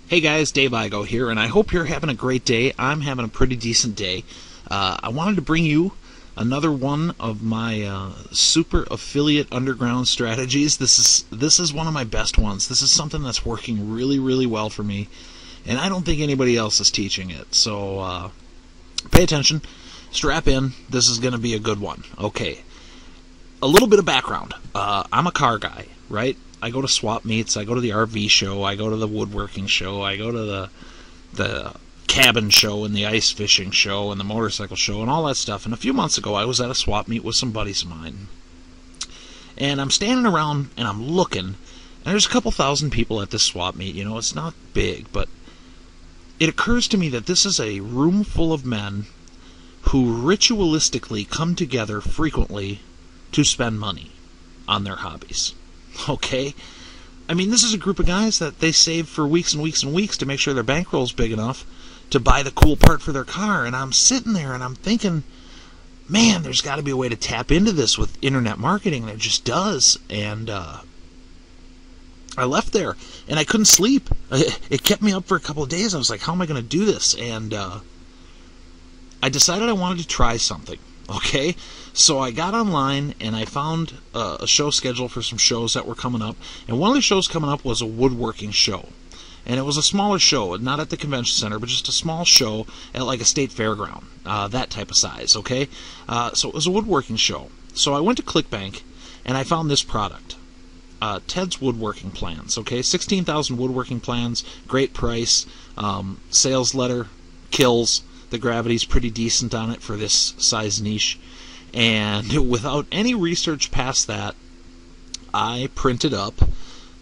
Hey guys, Dave Igo here, and I hope you're having a great day. I'm having a pretty decent day. I wanted to bring you another one of my super affiliate underground strategies. This is one of my best ones. This is something that's working really, really well for me, and I don't think anybody else is teaching it. So pay attention, strap in. This is going to be a good one. Okay, a little bit of background. I'm a car guy, right? I go to swap meets, I go to the RV show, I go to the woodworking show, I go to the cabin show and the ice fishing show and the motorcycle show and all that stuff. And a few months ago I was at a swap meet with some buddies of mine. And I'm standing around and I'm looking, and there's a couple thousand people at this swap meet. You know, it's not big, but it occurs to me that this is a room full of men who ritualistically come together frequently to spend money on their hobbies. Okay? I mean, this is a group of guys that they save for weeks and weeks and weeks to make sure their bankroll's big enough to buy the cool part for their car. And I'm sitting there and I'm thinking, man, there's got to be a way to tap into this with internet marketing. There just does. And I left there and I couldn't sleep. It kept me up for a couple of days. I was like, how am I going to do this? And I decided I wanted to try something. Okay, so I got online and I found a show schedule for some shows that were coming up, and one of the shows coming up was a woodworking show, and it was a smaller show, not at the convention center, but just a small show at like a state fairground, that type of size. Okay, so it was a woodworking show. So I went to ClickBank and I found this product, Ted's Woodworking Plans. Okay, 16,000 woodworking plans, great price, sales letter, kills. The gravity's pretty decent on it for this size niche. And without any research past that, I printed up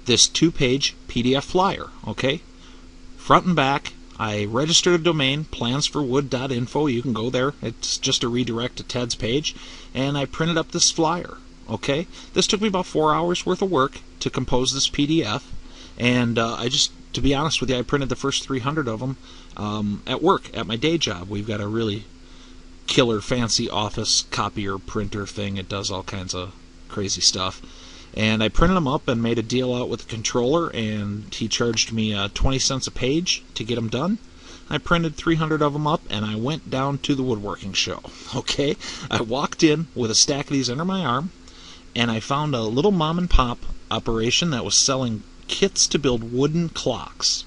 this 2-page PDF flyer, okay? Front and back. I registered a domain, plansforwood.info. You can go there. It's just a redirect to Ted's page. And I printed up this flyer, okay? This took me about 4 hours worth of work to compose this PDF. And to be honest with you, I printed the first 300 of them at work, at my day job. We've got a really killer fancy office copier printer thing. It does all kinds of crazy stuff. And I printed them up and made a deal out with the controller, and he charged me 20 cents a page to get them done. I printed 300 of them up, and I went down to the woodworking show. Okay, I walked in with a stack of these under my arm, and I found a little mom and pop operation that was selling kits to build wooden clocks.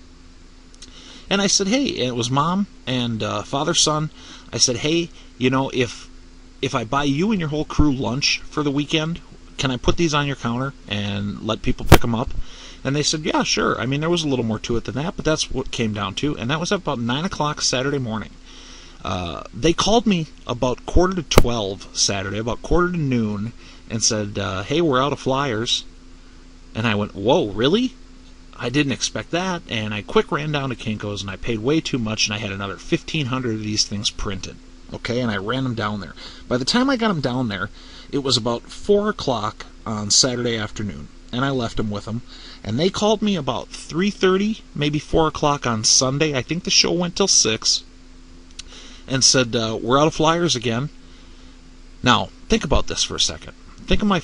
And I said, hey, and it was mom and father, son. I said, hey, you know, if I buy you and your whole crew lunch for the weekend, can I put these on your counter and let people pick them up? And they said, yeah, sure. I mean, there was a little more to it than that, but that's what it came down to. And that was at about 9 o'clock Saturday morning. They called me about 11:45 Saturday, about quarter to noon, and said, hey, we're out of flyers. And I went, whoa, really? I didn't expect that. And I quick ran down to Kinko's, and I paid way too much, and I had another 1,500 of these things printed. Okay, and I ran them down there. By the time I got them down there, it was about 4 o'clock on Saturday afternoon, and I left them with them. And they called me about 3:30, maybe 4 o'clock on Sunday. I think the show went till 6, and said, we're out of flyers again. Now, think about this for a second. Think of my